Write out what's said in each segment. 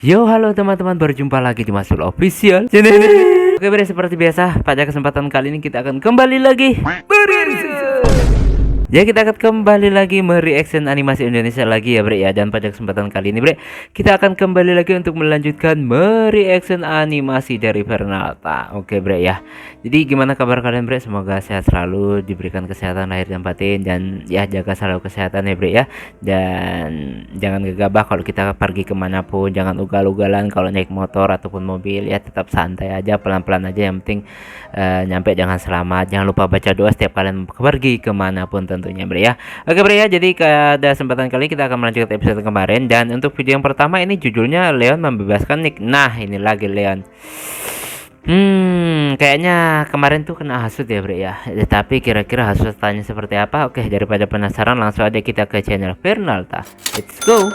Yo, halo teman-teman, berjumpa lagi di Masul Official channel. Oke, bre, seperti biasa, pada kesempatan kali ini kita akan kembali lagi ya, kita akan kembali lagi mereaction animasi Indonesia lagi ya, bre ya. Dan pada kesempatan kali ini, bre, kita akan kembali lagi untuk melanjutkan mereaction animasi dari Fernalta. Oke, bre ya. Jadi gimana kabar kalian, bre? Semoga sehat selalu, diberikan kesehatan lahir dan batin, dan ya jaga selalu kesehatan ya, bre ya. Dan jangan gegabah kalau kita pergi kemanapun, jangan ugal-ugalan kalau naik motor ataupun mobil, ya tetap santai aja, pelan-pelan aja. Yang penting nyampe jangan selamat. Jangan lupa baca doa setiap kalian pergi kemanapun tentunya, bre ya. Oke, bre ya, jadi pada kesempatan kali kita akan melanjutkan episode kemarin. Dan untuk video yang pertama ini judulnya Leon membebaskan Nick. Nah, ini lagi Leon. Kayaknya kemarin tuh kena hasut ya, bre ya. Tapi kira-kira hasutannya seperti apa? Oke, daripada penasaran, langsung aja kita ke channel Fernalta. Let's go.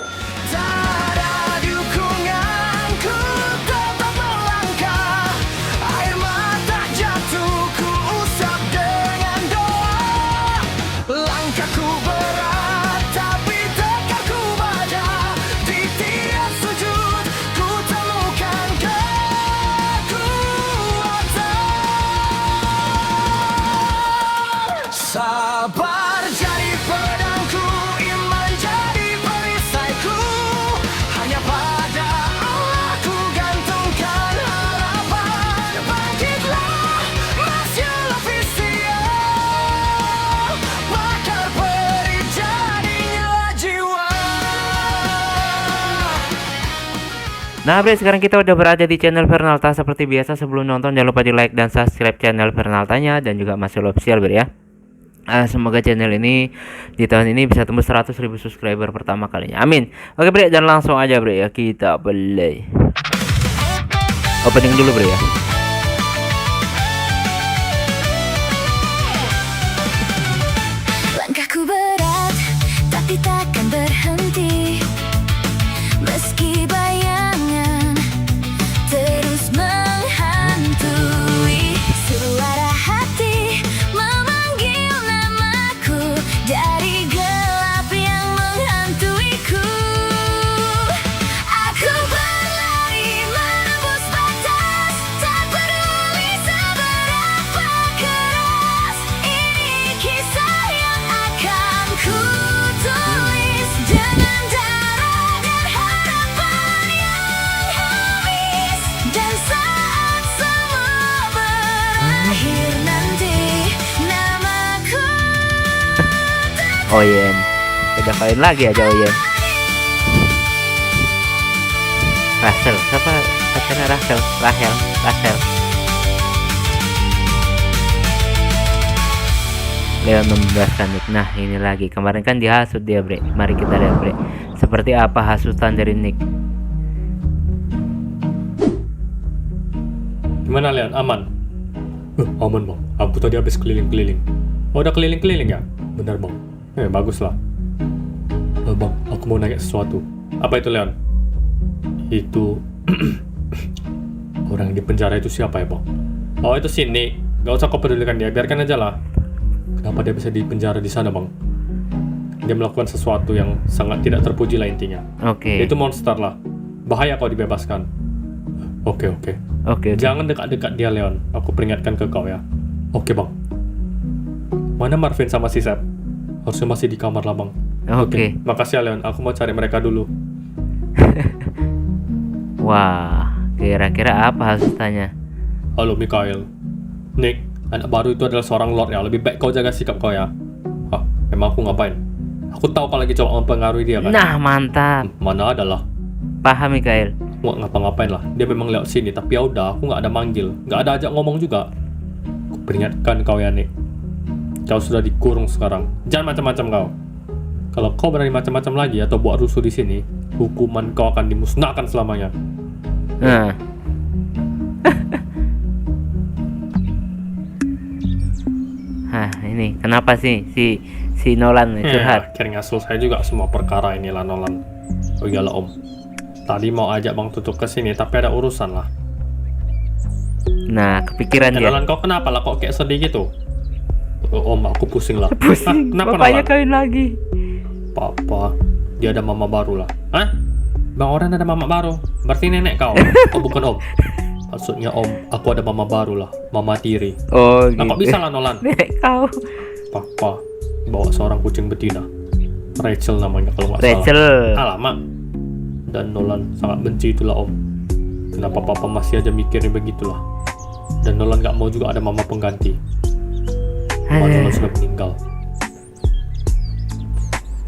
Sabar jadi pedangku, iman jadi perisaiku. Hanya pada Allah ku gantungkan harapan. Bangkitlah Masul Official, bakar peri jadinya jiwa. Nah, bre, sekarang kita udah berada di channel Fernalta. Seperti biasa, sebelum nonton jangan lupa di like dan subscribe channel Fernaltanya dan juga Masul Official, bre ya. Semoga channel ini di tahun ini bisa tembus 100.000 subscriber pertama kalinya. Amin. Oke, bre, dan langsung aja, bre ya, kita play. Opening dulu, bre ya. Langkahku berat, tapi takkan berhenti. Meski bayangan terus menghantui, suara hati memanggil namaku dari gelap yang menghantuiku. Aku berlari menembus batas, tak peduli seberapa keras. Ini kisah yang akan ku tulis dengan darah dan harapan yang habis. Dan saat semua berakhir nanti, namaku Oyen. Udah kalian lagi aja Oyen. Rachel, siapa pacarnya Rachel? Rachel. Leon membebaskan Nick. Nah, ini lagi. Kemarin kan dihasut dia, bre. Mari kita lihat, bre. Seperti apa hasutan dari Nick. Gimana Leon? Aman? Aman bang, aku tadi habis keliling-keliling. Oh, udah keliling-keliling ya? Benar bang. Bagus lah. Bang, aku mau nanya sesuatu. Apa itu Leon? Itu orang di penjara itu siapa ya bang? Oh, itu si Nick. Gak usah kau pedulikan dia, biarkan aja lah. Kenapa dia bisa di penjara di sana bang? Dia melakukan sesuatu yang sangat tidak terpuji lah intinya. Oke. Itu monster lah. Bahaya kau dibebaskan. Oke. Oke. Jangan dekat-dekat dia, Leon. Aku peringatkan ke kau ya. Oke, bang. Mana Marvin sama si Sep? Harusnya masih di kamar lah, bang. Oke. Makasih ya, Leon. Aku mau cari mereka dulu. Wah, kira-kira apa hasutannya? Halo, Mikhail. Nick, anak baru itu adalah seorang lord ya. Lebih baik kau jaga sikap kau ya. Emang aku ngapain? Aku tahu kau lagi coba mempengaruhi dia kan? Nah, mantap. Mana adalah. Paham, Mikael. Nggak ngapa-ngapain lah. Dia memang lewat sini. Tapi ya udah, aku nggak ada manggil. Nggak ada ajak ngomong juga. Aku peringatkan kau ya, Nick. Kau sudah dikurung sekarang. Jangan macam-macam kau. Kalau kau berani macam-macam lagi atau buat rusuh di sini, hukuman kau akan dimusnahkan selamanya. Nah. Hah, ini kenapa sih si Nolan curhat? Akhirnya selesai juga semua perkara inilah Nolan. Oh iyalah om. Tadi mau ajak Bang Tutuk ke sini tapi ada urusan lah. Nah, kepikiran dia. Nolan kau kenapa lah kok kayak sedih gitu? Om, aku pusing lah. Pusing. Kenapa Bapaknya Nolan? kawin lagi. Papa, dia ada mama baru lah. Hah? Bang Oran ada mama baru. Berarti nenek kau. Oh bukan om. Maksudnya om, aku ada mama baru lah. Mama tiri. Oh Nah, kok gitu. bisa lah Nolan? Nenek kau. Papa bawa seorang kucing betina. Rachel namanya kalau nggak salah. Rachel. Alamak. Dan Nolan sangat benci itulah om. Kenapa papa masih aja mikirnya begitulah. Dan Nolan nggak mau juga ada mama pengganti. Nolan sudah meninggal.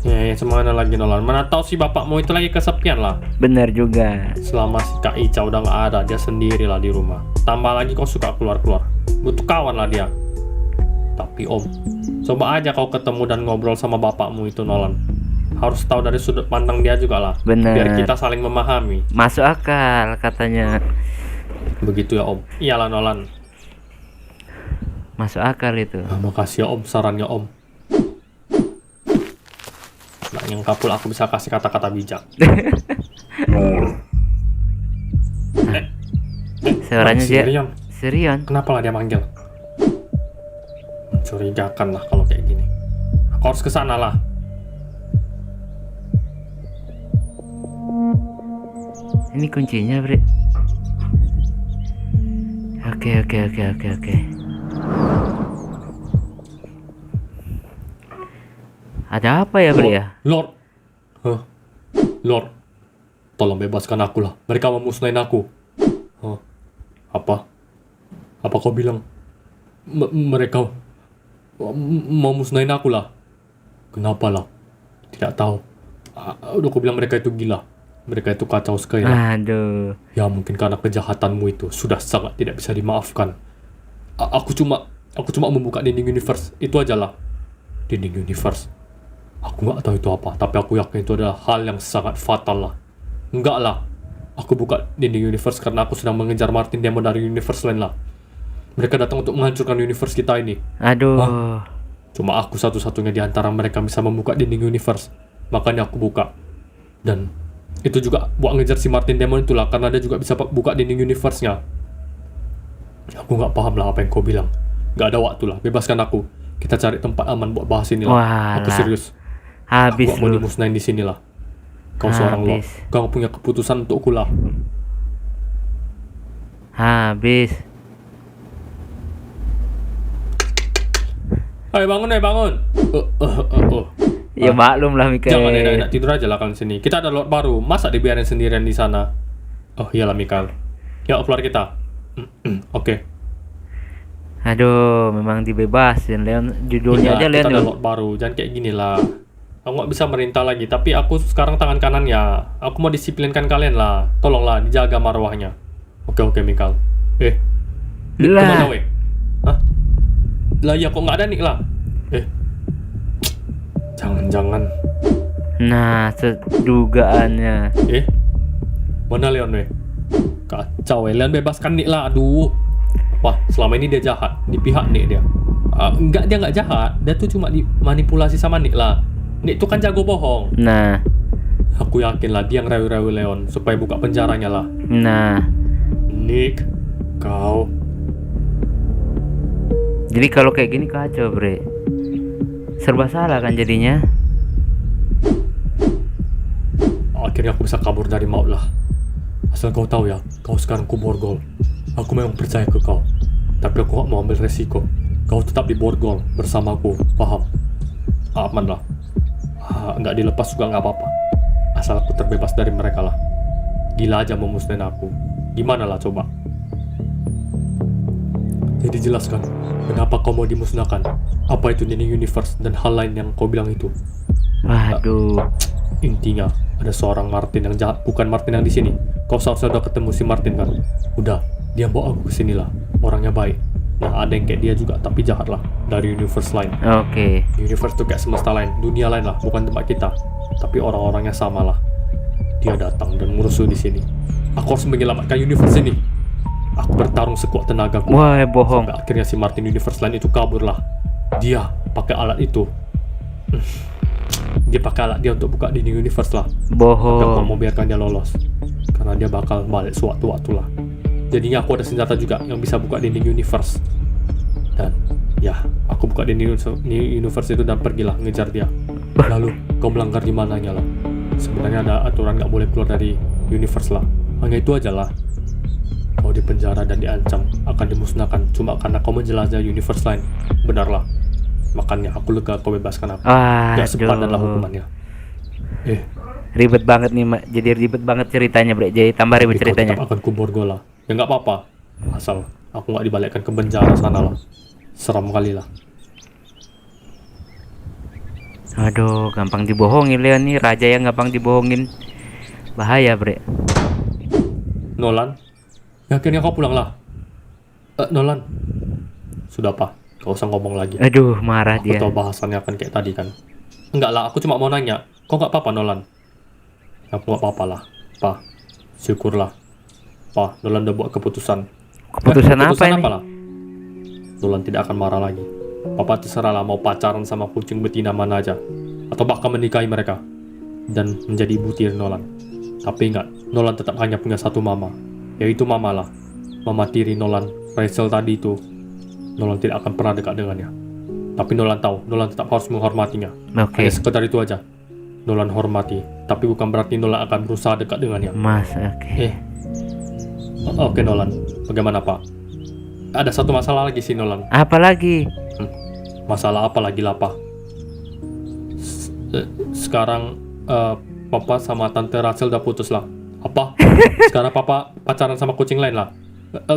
Ya semana lagi Nolan. Mana tahu si bapakmu itu lagi kesepian lah. Bener juga. Selama si Kak Ica udah nggak ada, dia sendiri lah di rumah. Tambah lagi kau suka keluar-keluar. Butuh kawan lah dia. Tapi om, coba aja kau ketemu dan ngobrol sama bapakmu itu Nolan. Harus tahu dari sudut pandang dia juga lah. Bener. Biar kita saling memahami. Masuk akal katanya. Begitu ya om. Iyalah Nolan. Masuk akal itu. Nah, makasih ya om sarannya om. Nah, yang kapul aku bisa kasih kata-kata bijak. Suaranya si dia Rion. Sirion. Kenapa lah dia manggil? Mencurigakan lah kalau kayak gini. Aku harus ke sana lah. Ini kuncinya, Bre. Oke. Ada apa ya, Bre ya? Lord. Huh? Lord. Tolong bebaskan aku lah. Mereka mau musnahin aku. Huh? Apa? Apa kau bilang? Mereka mau musnahin aku lah. Kenapa lah? Tidak tahu. Udah aku bilang mereka itu gila. Mereka itu kacau sekali lah. Aduh. Ya mungkin karena kejahatanmu itu sudah sangat tidak bisa dimaafkan. Aku cuma membuka dinding universe. Itu aja lah. Dinding universe. Aku nggak tahu itu apa, tapi aku yakin itu adalah hal yang sangat fatal lah. Enggak lah. Aku buka dinding universe karena aku sedang mengejar Martin Demon dari universe lain lah. Mereka datang untuk menghancurkan universe kita ini. Aduh. Cuma aku satu-satunya di antara mereka bisa membuka dinding universe. Makanya aku buka. Dan itu juga buat ngejar si Martin Demon itulah, karena dia juga bisa buka dinding universe-nya. Aku nggak paham lah apa yang kau bilang. Nggak ada waktu lah, bebaskan aku. Kita cari tempat aman buat bahas ini lah. Aku Walah. serius. Habis Aku gak mau lu. dimusnahin di sini lah. Kau seorang lo. Habis. Kau punya keputusan untukku lah. Habis. Ayo bangun, bangun. Ya maklum lah, Mikael. Jangan enak-enak tidur aja lah kalian sini. Kita ada Lord baru. Masa dibiarin sendirian di sana? Oh iyalah Mikael. Ya keluar kita. Oke. Aduh, memang dibebasin Leon. Judulnya aja Kita ada Leon. Lord baru. Jangan kayak gini lah. Aku nggak bisa merintah lagi. Tapi aku sekarang tangan kanannya. Aku mau disiplinkan kalian lah. Tolonglah dijaga marwahnya. Oke Mikael. Nick Lah. kemana weh? Hah? Lah ya kok nggak ada Nick lah? Jangan-jangan. Nah, dugaannya. Mana Leon weh? Kacau weh. Leon bebaskan Nick lah. Aduh. Wah, selama ini dia jahat. Di pihak Nick dia. Enggak, dia nggak jahat. Dia tuh cuma dimanipulasi sama Nick lah. Nick tuh kan jago bohong. Nah, Aku yakin lah dia ngerewe-rewe Leon supaya buka penjaranya lah. nah. Nick, kau. Jadi kalau kayak gini kacau, Bre. Serba salah kan jadinya. Akhirnya aku bisa kabur dari maut lah. Asal kau tahu ya, kau sekarang ku borgol. Aku memang percaya ke kau. Tapi aku gak mau ambil resiko. Kau tetap di borgol bersamaku, paham? Aman lah. Nggak dilepas juga nggak apa-apa. Asal aku terbebas dari mereka lah. Gila aja memusnahin aku. Gimana lah coba? Jadi jelaskan, kenapa kau mau dimusnahkan? Apa itu dinding universe dan hal lain yang kau bilang itu? Waduh. Intinya, ada seorang Martin yang jahat, bukan Martin yang di sini. Kau seharusnya udah ketemu si Martin kan? Udah, dia bawa aku kesini lah. Orangnya baik. Nah, ada yang kayak dia juga, tapi jahat lah. Dari universe lain. Oke. Universe tuh kayak semesta lain, dunia lain lah, bukan tempat kita. Tapi orang-orangnya sama lah. Dia datang dan musuh di sini. Aku harus menyelamatkan universe ini. Aku bertarung sekuat tenagaku. Wah, bohong. Sampai akhirnya si Martin universe lain itu kabur lah. Dia pakai alat itu. Dia pakai alat dia untuk buka dinding universe lah. Tapi aku Bohong. mau biarkan dia lolos. Karena dia bakal balik sewaktu-waktu lah. Jadinya aku ada senjata juga yang bisa buka dinding universe. Dan ya, aku buka dinding universe itu dan pergilah ngejar dia. Lalu kau melanggar di mananya lah. Sebenarnya ada aturan nggak boleh keluar dari universe lah. Hanya itu aja lah. Kau dipenjara dan diancam akan dimusnahkan cuma karena kau menjelajah universe lain. Benarlah. Makanya aku lega kau bebaskan aku. Gak sepadan lah hukumannya. Ribet banget nih, jadi ribet banget ceritanya, Bre. Jadi tambah ribet Tapi kau ceritanya. tetap akan kuborgola. Ya nggak apa-apa. Asal aku nggak dibalikkan ke penjara sana lah. Seram kali lah. Aduh, gampang dibohongin Leon nih, raja yang gampang dibohongin. Bahaya, Bre. Nolan, akhirnya kau pulang lah. Nolan, sudah apa? Gak usah ngomong lagi. Aduh, marah Aku dia. tahu bahasannya akan kayak tadi kan. Enggak lah, aku cuma mau nanya. Kau nggak apa-apa Nolan? Aku nggak apa-apa lah. Pa, syukurlah. Pa, Nolan udah buat keputusan. Keputusan apa ini? lah? Nolan tidak akan marah lagi. Papa terserah lah mau pacaran sama kucing betina mana aja. Atau bahkan menikahi mereka. Dan menjadi ibu tiri Nolan. Tapi ingat, Nolan tetap hanya punya satu mama. Yaitu mama lah. Mama tiri Nolan, Rachel tadi itu. Nolan tidak akan pernah dekat dengannya. Tapi Nolan tahu, Nolan tetap harus menghormatinya. Oke, Hanya sekedar itu aja. Nolan hormati, tapi bukan berarti Nolan akan berusaha dekat dengannya. Mas, oke. Oke Nolan, bagaimana Pak? Ada satu masalah lagi sih Nolan. Apa lagi? Masalah apa lagi lah Pak? Sekarang Papa sama Tante Rachel udah putus lah. Apa? Sekarang Papa pacaran sama kucing lain lah.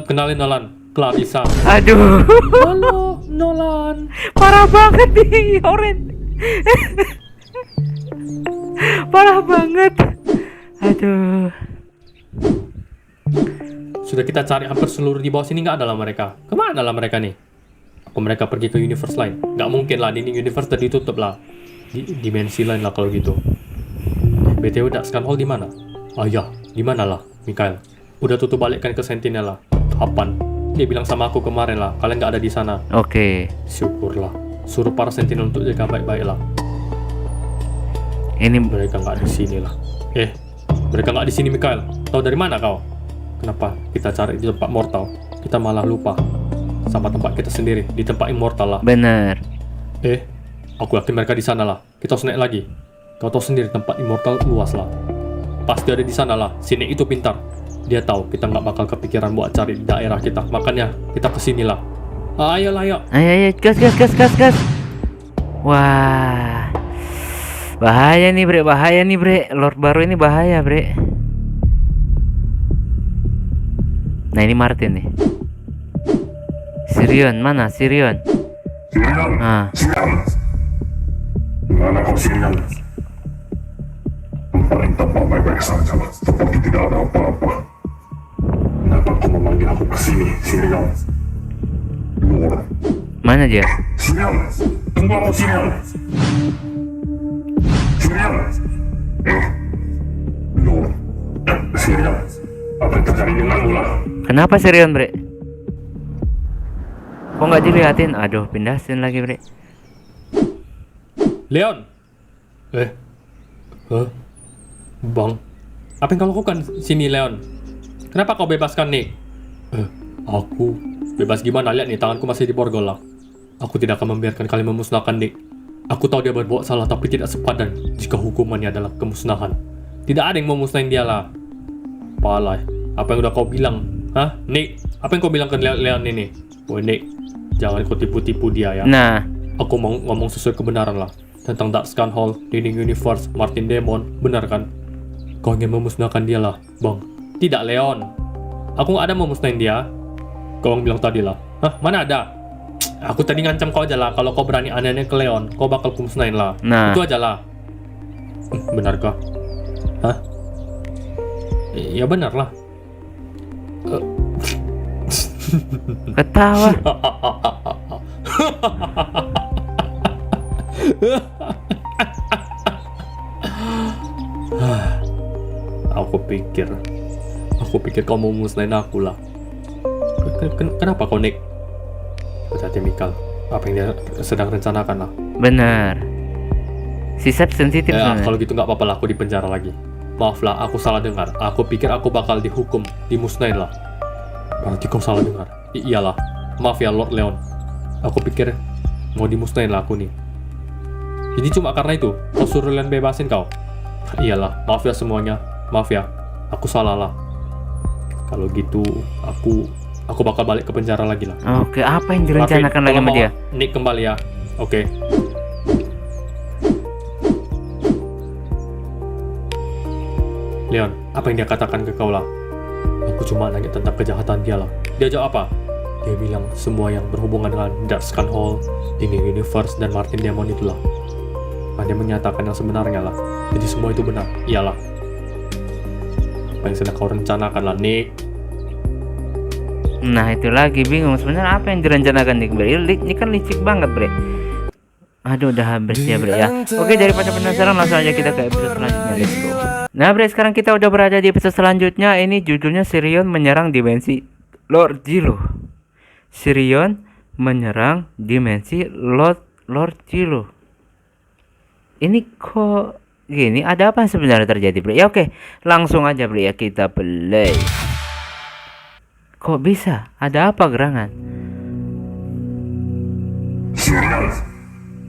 Kenalin Nolan, Clarissa. Aduh, Halo Nolan. parah banget nih, Oren. Parah banget. Aduh. Sudah kita cari hampir seluruh di bawah sini, nggak ada lah mereka. Kemana lah mereka nih? Apa mereka pergi ke universe lain? Nggak mungkin lah, ini universe udah ditutup lah. Dimensi lain lah kalau gitu. BTW Darkscan Hall di mana? Oh iya, di mana lah, Mikael? Udah tutup balikkan ke Sentinel lah. Kapan? Dia bilang sama aku kemarin lah, kalian nggak ada di sana. Oke. Syukurlah. Suruh para Sentinel untuk jaga baik-baik lah. Ini Mereka nggak di sini lah. Mereka nggak di sini, Mikael. Tahu dari mana kau? Kenapa kita cari di tempat mortal, kita malah lupa sama tempat kita sendiri, di tempat immortal lah. bener. Aku yakin mereka di sana lah. Kita harus naik lagi. Kau tahu sendiri tempat immortal luas lah. Pasti ada di sana lah. Sini itu pintar. Dia tahu kita nggak bakal kepikiran buat cari di daerah kita. Makanya kita kesini lah. Ayolah, ayo. Ayo, gas. Wah. Bahaya nih, Bre. Lord baru ini bahaya, Bre. Nah, ini Martin nih. Sirion, mana Sirion? Ah, Mana kau Sirion? Paling tampak baik-baik saja, seperti tidak ada apa-apa. Kenapa kau memanggil aku ke sini, Sirion? Lord, mana dia? Sirion, tunggu aku Sirion. Sirion, Lord, Sirion, apa yang terjadi denganmu lah? Kenapa Sirion, Bre? Kok nggak diliatin? Aduh, pindah scene lagi, Bre. Leon. Bang, apa yang kau lakukan sini, Leon? Kenapa kau bebaskan Nick? Aku bebas gimana? Lihat nih, tanganku masih diborgol lah. Aku tidak akan membiarkan kalian memusnahkan Nick. Aku tahu dia berbuat salah, tapi tidak sepadan jika hukumannya adalah kemusnahan. Tidak ada yang mau musnahin dia lah. Palai, apa yang udah kau bilang? Hah, Nick? Apa yang kau bilang ke Leon ini? Woi Nick, jangan kau tipu-tipu dia ya. Nah, Aku mau ngomong sesuai kebenaran lah. Tentang Darkscan Hall, Leading Universe, Martin Demon, benar kan? Kau ingin memusnahkan dia lah, Bang. Tidak, Leon. Aku nggak ada memusnahin dia. Kau yang bilang tadi lah. Hah, mana ada? Aku tadi ngancam kau aja lah. Kalau kau berani aneh-aneh ke Leon, kau bakal kumusnahin lah. Nah. Itu aja lah. Benarkah? Hah? Ya benar lah. ketawa. Aku pikir kau mau musnahin aku lah. Kenapa kau Nick? Hati-hati Mikal. Apa yang dia sedang rencanakan lah. Bener. Si Sep sensitif sebenarnya. Kalau gitu nggak apa-apa lah, aku di penjara lagi. Maaf lah, aku salah dengar. Aku pikir aku bakal dihukum, dimusnahin lah. Berarti kau salah dengar. Iyalah. Maaf ya Lord Leon. Aku pikir mau dimusnahin lah aku nih. Jadi cuma karena itu kau suruh Leon bebasin kau. Iyalah, maaf ya semuanya. Maaf ya, aku salah lah. Kalau gitu, aku bakal balik ke penjara lagi lah. Oke, apa yang direncanakan lagi Marvin, sama tolong dia? bawa Nick kembali ya. Oke. Leon, apa yang dia katakan ke kau lah? Aku cuma nanya tentang kejahatan dia lah. Dia jawab apa? Dia bilang semua yang berhubungan dengan Darkscan Hall, Linear Universe, dan Martin Demon itulah. Nah, dia menyatakan yang sebenarnya lah. Jadi semua itu benar. Iyalah. Apa yang sedang kau rencanakan lah, Nick? Nah itu lagi bingung sebenarnya apa yang direncanakan nih bre. Ini kan licik banget bre. Aduh udah habis ya bre ya. Oke, daripada penasaran langsung aja kita ke episode selanjutnya. Let's go. Nah bre, sekarang kita udah berada di episode selanjutnya. Ini judulnya Sirion menyerang dimensi Lord Zilo. Sirion menyerang dimensi Lord Zilo. Ini kok gini, ada apa sebenarnya terjadi bre? Ya oke, langsung aja bre ya kita play. Kok bisa? Ada apa gerangan? Sirian.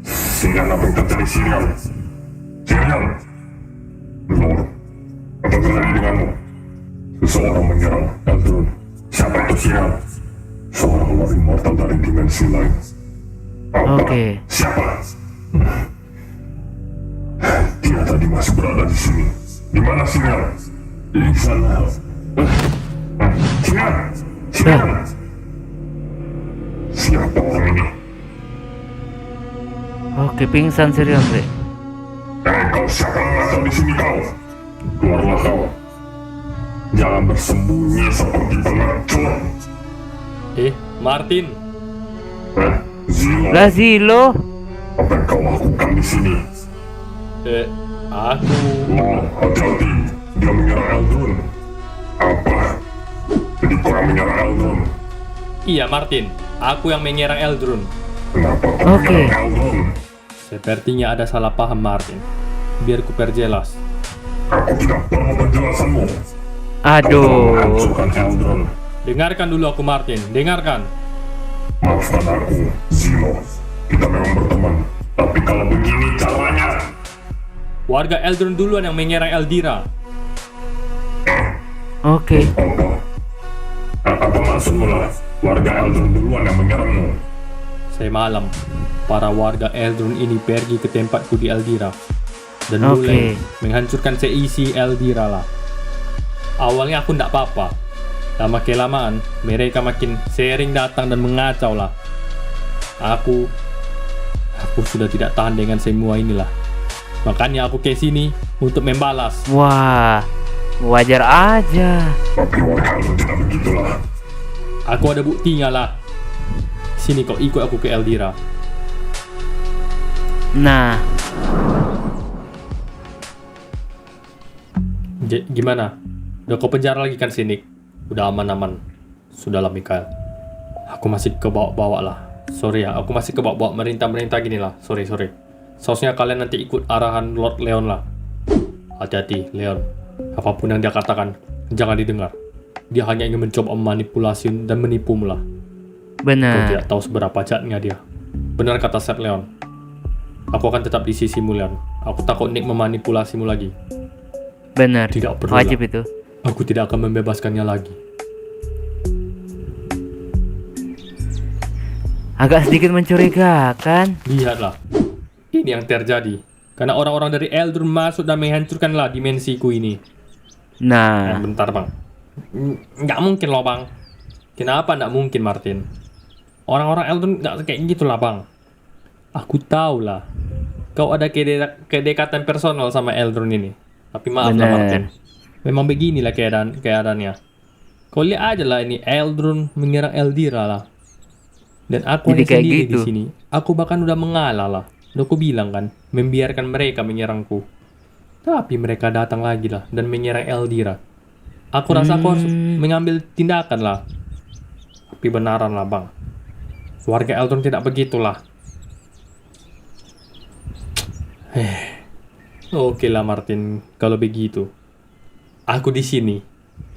Sirian, apa yang terjadi Sirian? Sirian. Lord, apa terjadi denganmu? Seseorang menyerang Eldron. Siapa itu Sirian? Seorang Lord Immortal dari dimensi lain. Apa? Oke. Siapa? Dia tadi masih berada di sini. Di mana Sirian? Di sana. Sirian. Sirian. Siapa orang ini? Oke, pingsan Sirion bre. Kau siapa yang ada di sini kau? Keluarlah kau. Jangan bersembunyi seperti pengacur. Martin. Zilo, Lah Zilo. apa yang kau lakukan di sini? Aku... Lord, hati-hati. Dia menyerang Eldron. Apa? Jadi kau yang menyerang Eldron? Iya, Martin. Aku yang menyerang Eldron. Kenapa kau Oke. menyerang Eldron? Sepertinya ada salah paham, Martin. Biar ku perjelas. Aku tidak perlu penjelasanmu. Kau telah Aduh. menghancurkan Eldron. Dengarkan dulu aku, Martin. Dengarkan. Maafkan aku, Zilo. Kita memang berteman. Tapi kalau begini caranya... Warga Eldron duluan yang menyerang Eldira. Oke. Apa maksudmu lah? Warga Eldron duluan yang menyerangmu. Semalam, para warga Eldron ini pergi ke tempatku di Eldira. Dan Oke. mulai menghancurkan seisi Eldira lah. Awalnya aku ndak apa-apa. Lama kelamaan, mereka makin sering datang dan mengacau lah. Aku sudah tidak tahan dengan semua inilah. Makanya aku ke sini untuk membalas. Wah, wajar aja. Tapi warga Eldron tidak begitulah. Aku ada buktinya lah. Sini kau ikut aku ke Eldira. Nah, Gimana? Udah kau penjara lagi kan sini? Udah aman-aman. Sudahlah Mikael. Aku masih ke bawah-bawah lah. Sorry ya, aku masih ke bawah-bawah merintah-merintah gini lah. Sorry. Seharusnya kalian nanti ikut arahan Lord Leon lah. Hati-hati, Leon. Apapun yang dia katakan, jangan didengar. Dia hanya ingin mencoba memanipulasi dan menipumu lah. Kau benar. tidak tahu seberapa jahatnya dia. Benar kata Sir Leon. Aku akan tetap di sisimu, Leon. Aku takut Nick memanipulasimu lagi. Benar. Tidak perlu Wajib lah. itu. Aku tidak akan membebaskannya lagi. Agak sedikit mencurigakan. Lihatlah. Ini yang terjadi. Karena orang-orang dari Eldron masuk dan menghancurkanlah dimensiku ini. Nah, Bentar bang. Nggak mungkin loh bang. Kenapa nggak mungkin Martin? Orang-orang Eldron nggak kayak gitu lah bang. Aku tahu lah. Kau ada kedekatan personal sama Eldron ini. Tapi maaf lah Bener. Martin. Memang beginilah keadaannya. Kau lihat aja lah ini Eldron menyerang Eldira lah. Dan aku Jadi hanya kayak sendiri gitu. di sini. Aku bahkan udah mengalah lah. Udah aku bilang kan, membiarkan mereka menyerangku. Tapi mereka datang lagi lah dan menyerang Eldira. Aku rasa aku harus mengambil tindakan lah. Tapi benaran lah bang. Warga Eldron tidak begitulah. Oke lah Martin, kalau begitu. Aku di sini.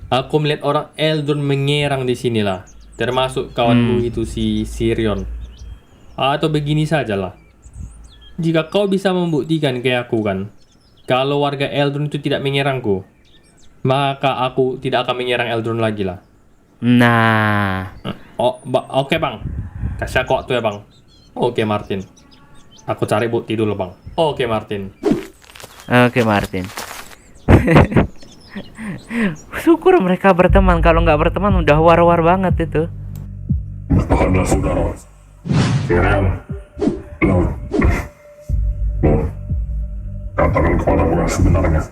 Aku melihat orang Eldron menyerang di sinilah. Termasuk kawanmu itu si Sirion. Atau begini sajalah. Jika kau bisa membuktikan ke aku kan, Kalau warga Eldron itu tidak menyerangku, maka aku tidak akan menyerang Eldron lagi lah. Nah, Oke bang, kasih aku waktu ya bang. Oke Martin, aku cari bukti dulu bang. Oke Martin. oke Martin. Syukur mereka berteman. Kalau nggak berteman udah war-war banget itu. Bertahanlah saudara. Tyrion, Lord. Lord, katakan kepadaku yang sebenarnya.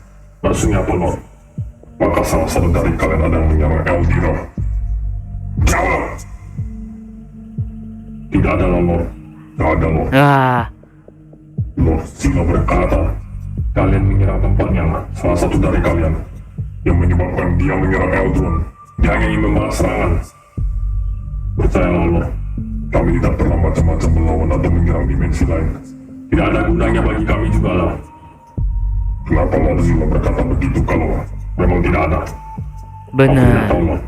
Maksudnya apa Lord? Maka salah satu dari kalian ada yang menyerang Eldira. Jawab! Tidak ada lah Lord. Tidak ada Lord. Ah, Lord Zilla berkata, kalian menyerang tempatnya, salah satu dari kalian yang menyebabkan dia menyerang Eldron. Dia hanya ingin membalas serangan. Percayalah Lord, kami tidak pernah macam-macam melawan atau menyerang dimensi lain. Tidak ada gunanya bagi kami juga lah. Kenapa Lord Zilla berkata begitu kalau memang tidak ada? Aku tidak benar. tahu Lord.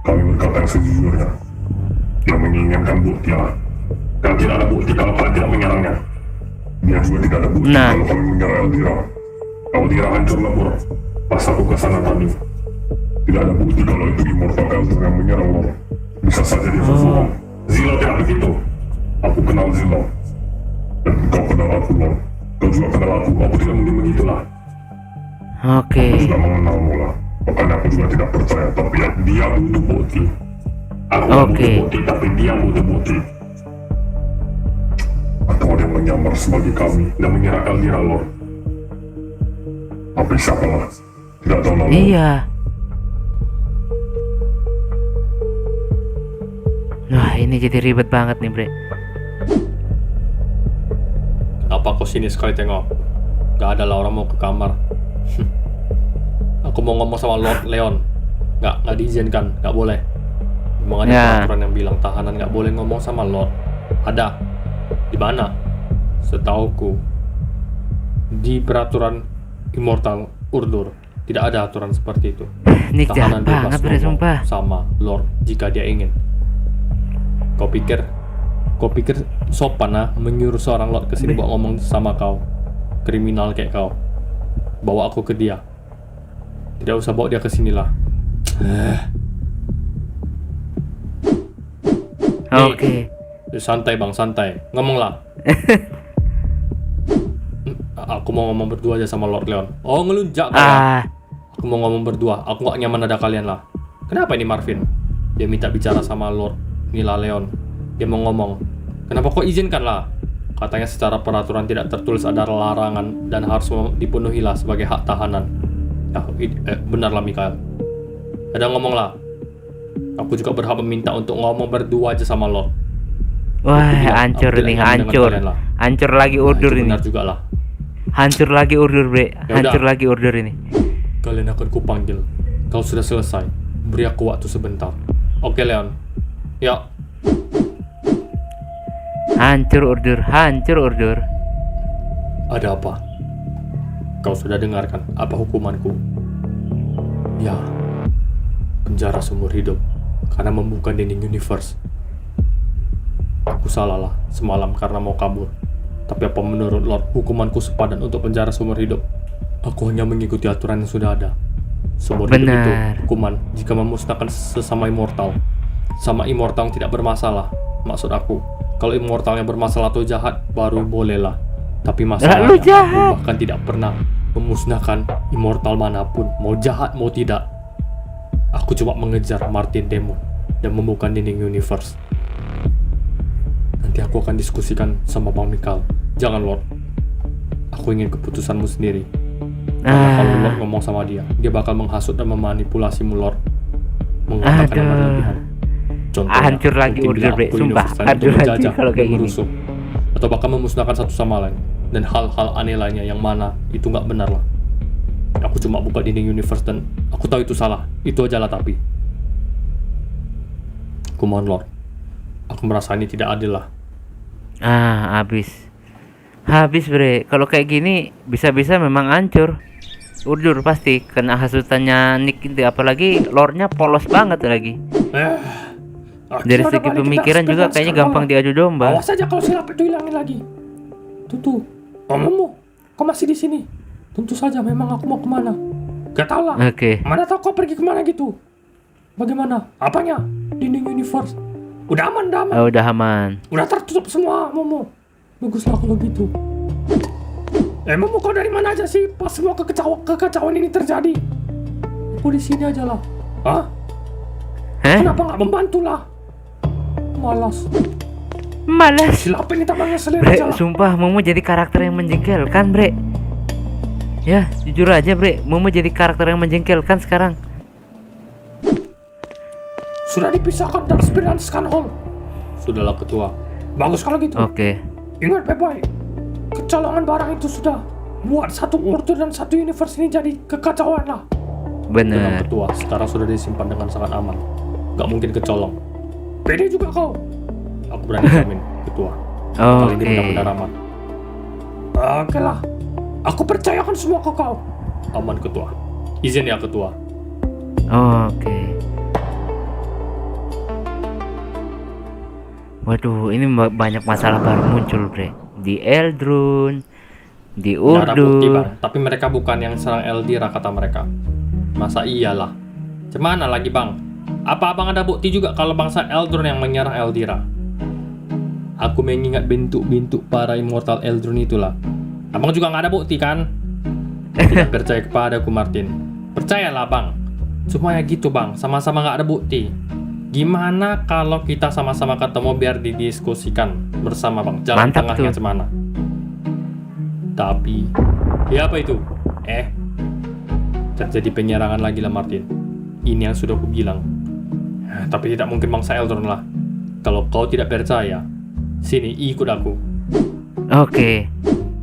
Kami berkata yang sejujurnya. Dia menginginkan bukti lah. Dan tidak ada bukti kalau kalian tidak menyerangnya. Dia juga tidak ada bukti Nah. kalau kami menyerang Eldira. Eldira hancur lebur pas aku ke sana tadi. Tidak ada bukti kalau itu Immortal Eldor yang menyerang Lord. Bisa saja dia berbohong. Zilla tidak begitu. Aku kenal Zilla. Dan kau kenal aku Lord. Kau juga kenal aku. Aku tidak mungkin begitulah. Oke. Aku sudah mengenalmu lah. Makanya aku juga tidak percaya. Tapi ya, dia butuh bukti. Aku tidak Oke. butuh bukti, tapi dia butuh bukti. Atau ada yang menyamar sebagai kami dan menyerang Eldira Lord. Tapi siapalah? Tidak tahu nama. Iya. Wah, ini jadi ribet banget nih, Bre. Kenapa kau sini sekali tengok? Gak ada lah orang mau ke kamar. Aku mau ngomong sama Lord Leon. Gak diizinkan, gak boleh. Memang ada Ya. peraturan yang bilang tahanan gak boleh ngomong sama Lord. Ada. Di mana? Setauku, di peraturan Immortal Urdur tidak ada aturan seperti itu. Ini jahat Tahanan bebas banget, Bre, ngomong sumpah. sama Lord jika dia ingin. Kau pikir sopan menyuruh seorang Lord kesini buat ngomong sama kau? Kriminal kayak kau. Bawa aku ke dia. Tidak usah bawa dia ke sini lah. Oke. Santai bang, santai. Ngomonglah. Aku mau ngomong berdua aja sama Lord Leon. Oh ngelunjak kau ya? Ah, Aku mau ngomong berdua. Aku gak nyaman ada kalian lah. Kenapa ini Marvin? Dia minta bicara sama Lord Nila Leon. Dia mau ngomong. Kenapa kau izinkan lah? Katanya secara peraturan tidak tertulis ada larangan dan harus dipenuhi lah sebagai hak tahanan. Benarlah Mikael. Ada ngomong lah. Aku juga berhak meminta untuk ngomong berdua aja sama Lord. wah, Aku bilang, hancur aku tidak nih, nyaman dengan hancur. kalian lah. Hancur lagi Nah, order itu ini. benar juga lah. Hancur lagi order, Bre. Ya Hancur udah. lagi order ini. Kalian akan kupanggil. Kalau sudah selesai, beri aku waktu sebentar. Oke Leon. Ya, Hancur order, hancur order. ada apa? Kau sudah dengarkan apa hukumanku? Ya, penjara seumur hidup karena membuka dinding universe. Aku salah lah semalam karena mau kabur. Tapi apa menurut Lord, hukumanku sepadan untuk penjara seumur hidup? Aku hanya mengikuti aturan yang sudah ada. Seumur hidup itu Benar. hukuman jika memusnahkan sesama immortal. Sama immortal yang tidak bermasalah. Maksud aku, kalau immortalnya bermasalah atau jahat, baru bolehlah. Tapi masalahnya, lu jahat. aku bahkan tidak pernah memusnahkan immortal manapun, mau jahat mau tidak. Aku coba mengejar Martin Demon dan membuka dinding universe. Nanti aku akan diskusikan sama Bang Mikal. Jangan Lord, aku ingin keputusanmu sendiri. Karena kalau Lord ngomong sama dia bakal menghasut dan memanipulasimu Lord. Mengatakan yang Aduh. berlebihan. Contohnya, Hancur lagi mungkin order, bilang Bre. aku Sumpah, universal hancur untuk lagi menjajah kalau kayak dan gini. merusuh. Atau bahkan memusnahkan satu sama lain. Dan hal-hal aneh lainnya yang mana itu nggak benar lah. Aku cuma buka dinding universe dan aku tahu itu salah. Itu aja lah tapi. Aku mohon Lord. Aku merasa ini tidak adil lah. Habis. Habis, Bre. Kalau kayak gini bisa-bisa memang hancur. Urdur pasti kena hasutannya Nick itu, apalagi lore-nya polos banget lagi. Dari segi pemikiran juga kayaknya gampang diadu domba. Awas saja kalau silap itu hilangin lagi. Tuh, omongmu. Kau masih di sini. Tentu saja memang aku mau kemana. Gak tau lah. Oke. Mana tahu kau pergi kemana gitu. Bagaimana? Apanya? Dinding universe. Udah aman, udah aman. Oh, udah aman. Udah tertutup semua, Momo. Baguslah kalau gitu. Momo, kau dari mana aja sih pas semua kekacauan ini terjadi? Aku di sini aja lah. Hah? Kenapa nggak membantu lah? Malas. Silapin ini tambahnya selain Bre, aja lah. sumpah Momo jadi karakter yang menjengkelkan, Bre. Ya, jujur aja, Bre. Momo jadi karakter yang menjengkelkan sekarang. Sudah dipisahkan dari Spirit Scan Hall. Sudahlah ketua. Bagus kalau gitu. Oke. Ingat baik-baik. Kecolongan barang itu sudah buat satu order dan satu universe ini jadi kekacauan lah. Tenang Bener. ketua, sekarang sudah disimpan dengan sangat aman. Gak mungkin kecolong. Pede juga kau. Aku berani jamin, ketua. Kali ini Oke. benar-benar aman. Oke lah. Aku percayakan semua ke kau. Aman ketua. Izin ya ketua. Oke. Waduh, ini banyak masalah baru muncul, Bre. Di Eldrun, di Nggak ada bukti Urdur. bang, tapi mereka bukan yang serang Eldira kata mereka. Masa iyalah? Cemana lagi bang? Apa abang ada bukti juga kalau bangsa Eldrun yang menyerang Eldira? Aku mengingat bentuk-bentuk para immortal Eldrun itulah. Abang juga nggak ada bukti kan? Tidak percaya kepadaku Martin. Percayalah bang. Cuma ya gitu bang, sama-sama nggak ada bukti. Gimana kalau kita sama-sama ketemu biar didiskusikan bersama bang? Jalan Mantap tengahnya tuh. cemana? Tapi, ya apa itu? Terjadi penyerangan lagi lah Martin. Ini yang sudah aku bilang. Tapi tidak mungkin bangsa Eldron lah. Kalau kau tidak percaya, sini ikut aku. Oke.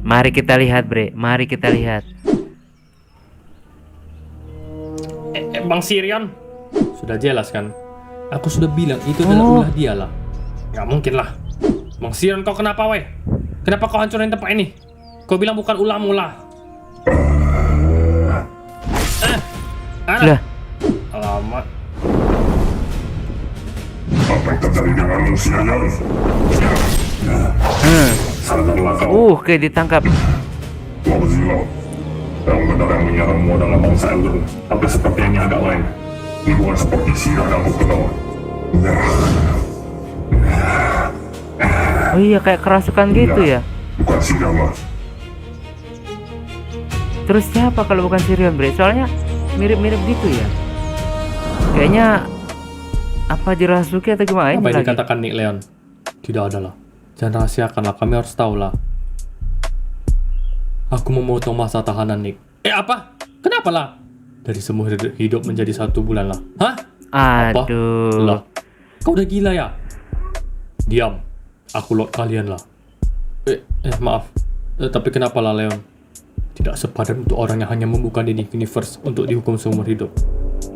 Mari kita lihat, Bre. Mari kita lihat. Bang Sirion, sudah jelas kan? Aku sudah bilang itu adalah Oh. ulah dia lah. Gak mungkin lah. Bang Sirion, kau kenapa weh? Kenapa kau hancurin tempat ini? Kau bilang bukan ulahmu lah. Lah, Alamak. Apa yang terjadi denganmu, Sirion? Sadarlah kau, oke, ditangkap. Godzilla. Yang benar yang menyerangmu adalah bangsa Eldon, tapi sepertinya agak lain. Ini bukan seperti Sirion yang aku kenal. Oh iya, kayak kerasukan gitu ya. Bukan Sirion lah. Terus siapa kalau bukan Sirion, Bre? Soalnya mirip-mirip gitu ya. Kayaknya apa dirasuki atau gimana Apa yang lagi? dikatakan Nick Leon? Tidak ada lah. Jangan rahasiakanlah, kami harus tahu lah. Aku memotong masa tahanan Nick. Apa? Kenapa lah? Dari semua hidup menjadi 1 bulan lah. Hah? Apa? Aduh. Lah, kau udah gila ya? Diam. Aku lock kalian lah. Maaf. Tapi kenapa lah Leon? Tidak sepadan untuk orang yang hanya membuka dinding universe untuk dihukum seumur hidup.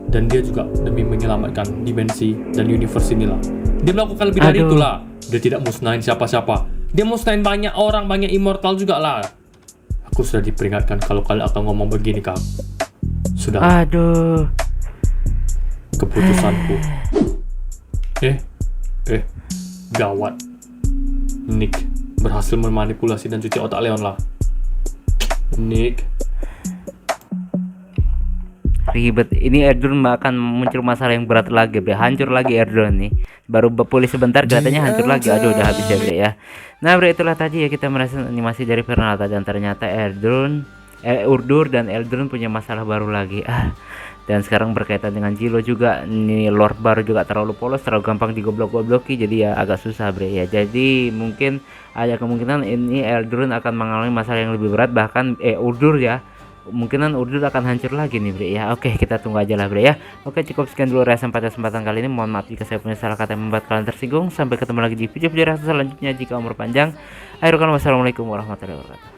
Dan dia juga demi menyelamatkan dimensi dan universe inilah. Dia melakukan lebih dari Aduh. itulah. Dia tidak musnahin siapa-siapa. Dia musnahin banyak orang, banyak immortal juga lah. Aku sudah diperingatkan kalau kalian akan ngomong begini kak. Sudah. Aduh. Keputusanku. Gawat. Nick berhasil memanipulasi dan cuci otak Leon lah. Nick. Ribet. Ini Eldrun akan muncul masalah yang berat lagi, Bre. Hancur lagi Eldrun nih. Baru pulih sebentar kelihatannya hancur lagi. Aduh, udah habis ya, Bre ya. Nah, Bre, itulah tadi ya kita merasa animasi dari Fernalta dan ternyata Urdur dan Eldrun punya masalah baru lagi. Dan sekarang berkaitan dengan Jilo juga. Ini Lord baru juga terlalu polos, terlalu gampang digoblok-gobloki, jadi ya agak susah, Bre ya. Jadi mungkin ada kemungkinan ini Eldrun akan mengalami masalah yang lebih berat, bahkan Urdur ya. Kemungkinan Urdur akan hancur lagi nih, Bre ya. Oke, kita tunggu aja lah, Bre ya. Oke, cukup sekian dulu reaction pada kesempatan kali ini. Mohon maaf jika saya punya salah kata yang membuat kalian tersinggung. Sampai ketemu lagi di video-video reaction selanjutnya jika umur panjang. Akhirul kalam, wassalamualaikum warahmatullahi wabarakatuh.